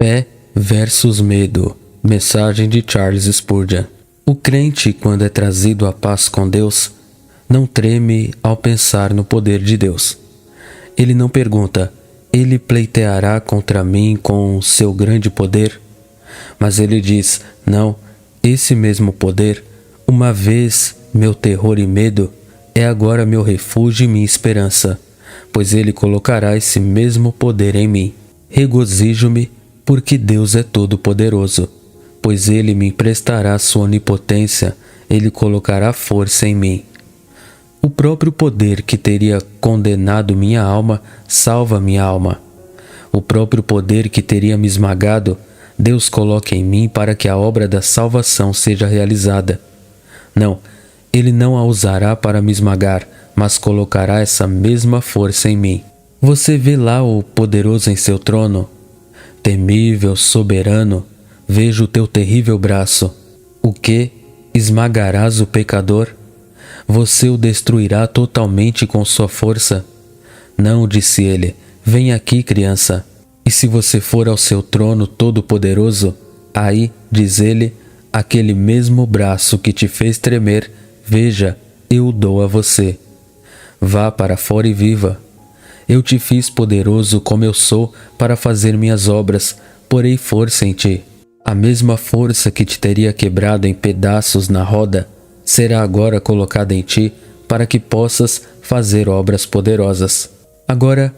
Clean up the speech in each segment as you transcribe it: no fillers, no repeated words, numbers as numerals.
Fé versus medo. Mensagem de Charles Spurgeon. O crente, quando é trazido à paz com Deus, não treme ao pensar no poder de Deus. Ele não pergunta: ele pleiteará contra mim com seu grande poder? Mas ele diz: não, esse mesmo poder, uma vez meu terror e medo, é agora meu refúgio e minha esperança, pois ele colocará esse mesmo poder em mim. Regozijo-me, porque Deus é todo-poderoso, pois ele me emprestará sua onipotência, ele colocará força em mim. O próprio poder que teria condenado minha alma, salva minha alma. O próprio poder que teria me esmagado, Deus coloca em mim para que a obra da salvação seja realizada. Não, ele não a usará para me esmagar, mas colocará essa mesma força em mim. Você vê lá o poderoso em seu trono? Temível, soberano, vejo o teu terrível braço. O que? Esmagarás o pecador? Você o destruirá totalmente com sua força? Não, disse ele, vem aqui, criança. E se você for ao seu trono todo-poderoso, aí, diz ele, aquele mesmo braço que te fez tremer, veja, eu o dou a você. Vá para fora e viva. Eu te fiz poderoso como eu sou para fazer minhas obras, porei força em ti. A mesma força que te teria quebrado em pedaços na roda, será agora colocada em ti para que possas fazer obras poderosas. Agora,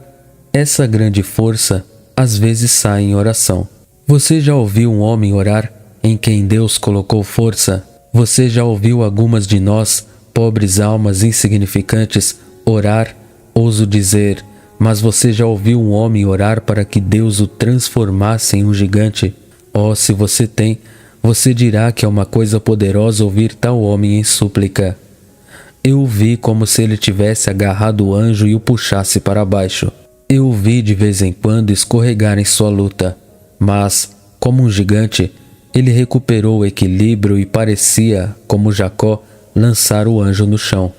essa grande força às vezes sai em oração. Você já ouviu um homem orar em quem Deus colocou força? Você já ouviu algumas de nós, pobres almas insignificantes, orar? Ouso dizer, mas você já ouviu um homem orar para que Deus o transformasse em um gigante? Oh, se você tem, você dirá que é uma coisa poderosa ouvir tal homem em súplica. Eu o vi como se ele tivesse agarrado o anjo e o puxasse para baixo. Eu o vi de vez em quando escorregar em sua luta, mas, como um gigante, ele recuperou o equilíbrio e parecia, como Jacó, lançar o anjo no chão.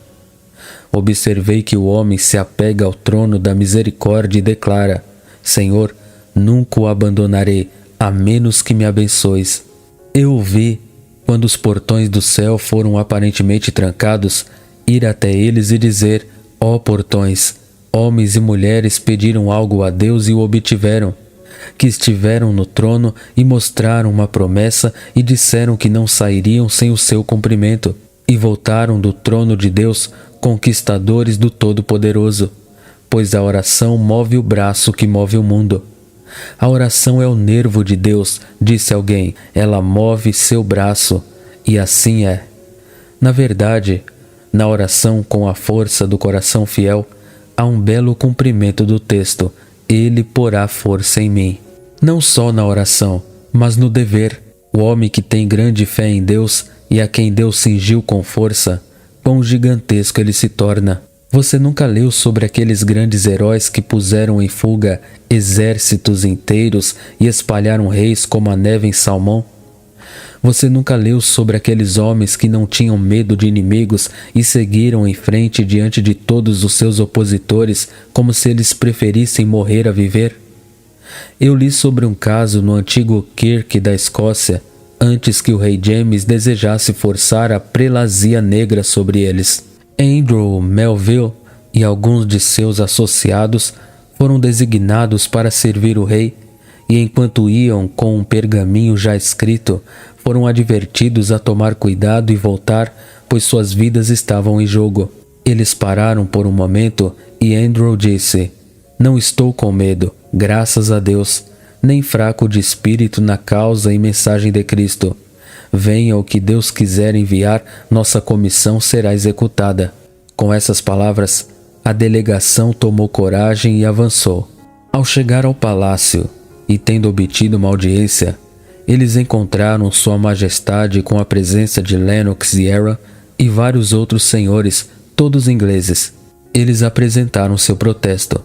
Observei que o homem se apega ao trono da misericórdia e declara: Senhor, nunca o abandonarei, a menos que me abençoes. Eu o vi, quando os portões do céu foram aparentemente trancados, ir até eles e dizer: ó portões, homens e mulheres pediram algo a Deus e o obtiveram, que estiveram no trono e mostraram uma promessa e disseram que não sairiam sem o seu cumprimento, e voltaram do trono de Deus conquistadores do Todo-Poderoso, pois a oração move o braço que move o mundo. A oração é o nervo de Deus, disse alguém, ela move seu braço, e assim é. Na verdade, na oração com a força do coração fiel, há um belo cumprimento do texto: ele porá força em mim. Não só na oração, mas no dever. O homem que tem grande fé em Deus e a quem Deus cingiu com força, quão gigantesco ele se torna. Você nunca leu sobre aqueles grandes heróis que puseram em fuga exércitos inteiros e espalharam reis como a neve em Salmão? Você nunca leu sobre aqueles homens que não tinham medo de inimigos e seguiram em frente diante de todos os seus opositores como se eles preferissem morrer a viver? Eu li sobre um caso no antigo Kirk da Escócia, antes que o rei James desejasse forçar a prelazia negra sobre eles. Andrew Melville e alguns de seus associados foram designados para servir o rei, e enquanto iam com um pergaminho já escrito, foram advertidos a tomar cuidado e voltar, pois suas vidas estavam em jogo. Eles pararam por um momento e Andrew disse: não estou com medo, graças a Deus, nem fraco de espírito na causa e mensagem de Cristo. Venha o que Deus quiser enviar, nossa comissão será executada. Com essas palavras, a delegação tomou coragem e avançou. Ao chegar ao palácio, e tendo obtido uma audiência, eles encontraram Sua Majestade com a presença de Lennox e Era e vários outros senhores, todos ingleses. Eles apresentaram seu protesto.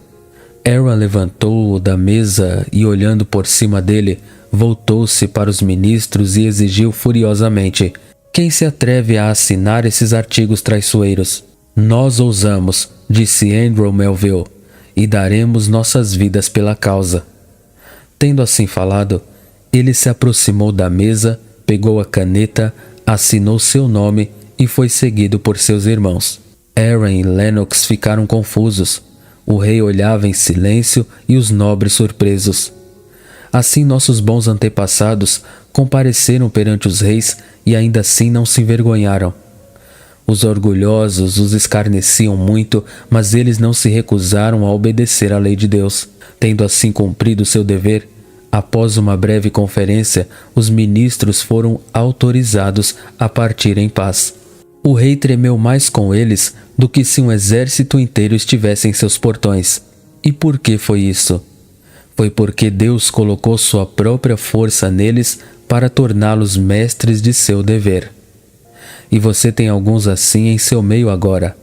Era levantou-o da mesa e, olhando por cima dele, voltou-se para os ministros e exigiu furiosamente: quem se atreve a assinar esses artigos traiçoeiros? Nós ousamos, disse Andrew Melville, e daremos nossas vidas pela causa. Tendo assim falado, Ele se aproximou da mesa, pegou a caneta, assinou seu nome e foi seguido por seus irmãos. Aaron e Lennox ficaram confusos. O rei olhava em silêncio e os nobres surpresos. Assim nossos bons antepassados compareceram perante os reis e ainda assim não se envergonharam. Os orgulhosos os escarneciam muito, mas eles não se recusaram a obedecer à lei de Deus. Tendo assim cumprido seu dever, após uma breve conferência, os ministros foram autorizados a partir em paz. O rei tremeu mais com eles do que se um exército inteiro estivesse em seus portões. E por que foi isso? Foi porque Deus colocou sua própria força neles para torná-los mestres de seu dever. E você tem alguns assim em seu meio agora.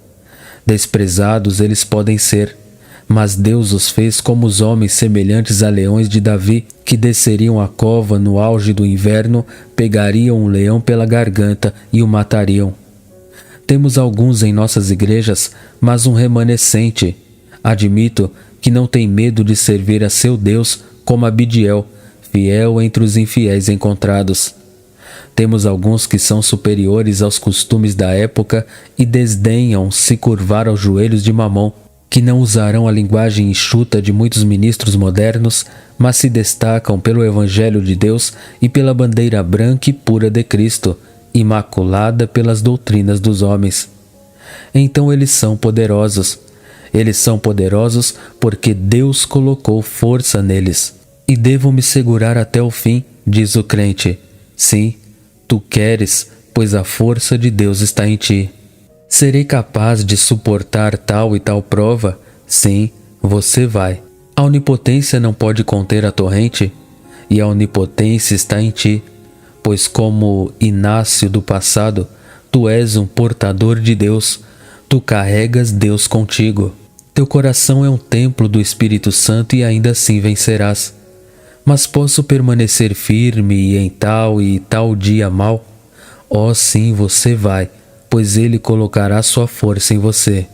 Desprezados eles podem ser, mas Deus os fez como os homens semelhantes a leões de Davi, que desceriam à cova no auge do inverno, pegariam um leão pela garganta e o matariam. Temos alguns em nossas igrejas, mas um remanescente. Admito que não tem medo de servir a seu Deus como Abidiel, fiel entre os infiéis encontrados. Temos alguns que são superiores aos costumes da época e desdenham se curvar aos joelhos de Mamon, que não usarão a linguagem enxuta de muitos ministros modernos, mas se destacam pelo Evangelho de Deus e pela bandeira branca e pura de Cristo, imaculada pelas doutrinas dos homens. Então eles são poderosos. Eles são poderosos porque Deus colocou força neles. E devo me segurar até o fim, diz o crente. Sim, tu queres, pois a força de Deus está em ti. Serei capaz de suportar tal e tal prova? Sim, você vai. A onipotência não pode conter a torrente? E a onipotência está em ti, pois como Inácio do passado, tu és um portador de Deus, tu carregas Deus contigo. Teu coração é um templo do Espírito Santo e ainda assim vencerás. Mas posso permanecer firme em tal e tal dia mau? Oh sim, você vai, pois Ele colocará sua força em você.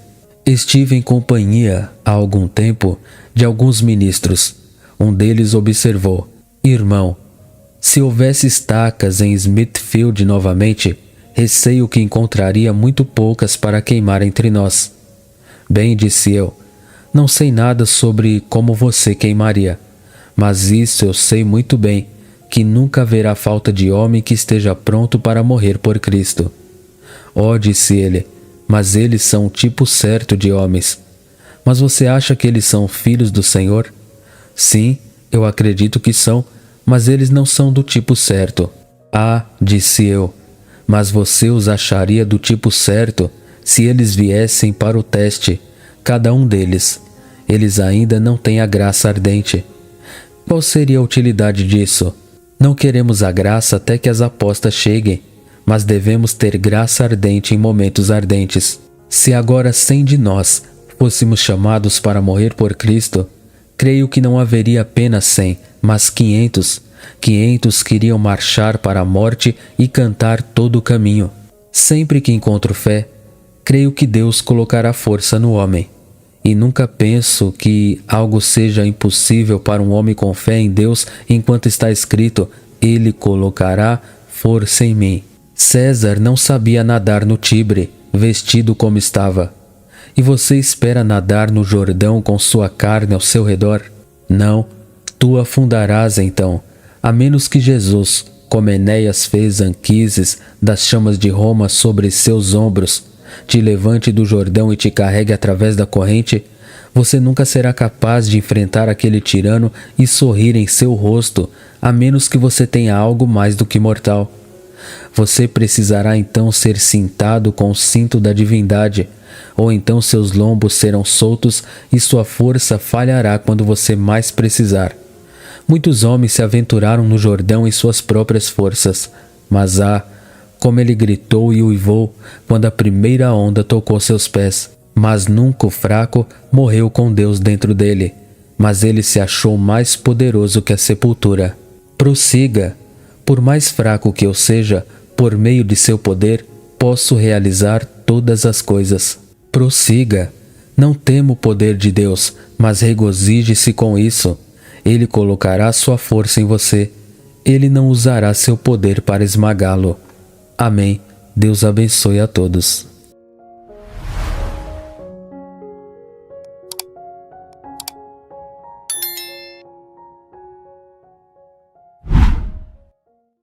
Estive em companhia, há algum tempo, de alguns ministros. Um deles observou: irmão, se houvesse estacas em Smithfield novamente, receio que encontraria muito poucas para queimar entre nós. Bem, disse eu, não sei nada sobre como você queimaria, mas isso eu sei muito bem, que nunca haverá falta de homem que esteja pronto para morrer por Cristo. Oh, disse ele, mas eles são o tipo certo de homens. Mas você acha que eles são filhos do Senhor? Sim, eu acredito que são, mas eles não são do tipo certo. Ah, disse eu, mas você os acharia do tipo certo se eles viessem para o teste, cada um deles. Eles ainda não têm a graça ardente. Qual seria a utilidade disso? Não queremos a graça até que as apostas cheguem, mas devemos ter graça ardente em momentos ardentes. Se agora 100 de nós fôssemos chamados para morrer por Cristo, creio que não haveria apenas 100, mas 500. 500 queriam marchar para a morte e cantar todo o caminho. Sempre que encontro fé, creio que Deus colocará força no homem. E nunca penso que algo seja impossível para um homem com fé em Deus, enquanto está escrito: Ele colocará força em mim. César não sabia nadar no Tibre, vestido como estava. E você espera nadar no Jordão com sua carne ao seu redor? Não, tu afundarás então, a menos que Jesus, como Enéas fez Anquises das chamas de Roma sobre seus ombros, te levante do Jordão e te carregue através da corrente. Você nunca será capaz de enfrentar aquele tirano e sorrir em seu rosto, a menos que você tenha algo mais do que mortal. Você precisará então ser cintado com o cinto da divindade, ou então seus lombos serão soltos e sua força falhará quando você mais precisar. Muitos homens se aventuraram no Jordão em suas próprias forças, mas como ele gritou e uivou quando a primeira onda tocou seus pés. Mas nunca o fraco morreu com Deus dentro dele, mas ele se achou mais poderoso que a sepultura. Prossiga. Por mais fraco que eu seja, por meio de seu poder, posso realizar todas as coisas. Prossiga. Não tema o poder de Deus, mas regozije-se com isso. Ele colocará sua força em você. ele não usará seu poder para esmagá-lo. Amém. Deus abençoe a todos.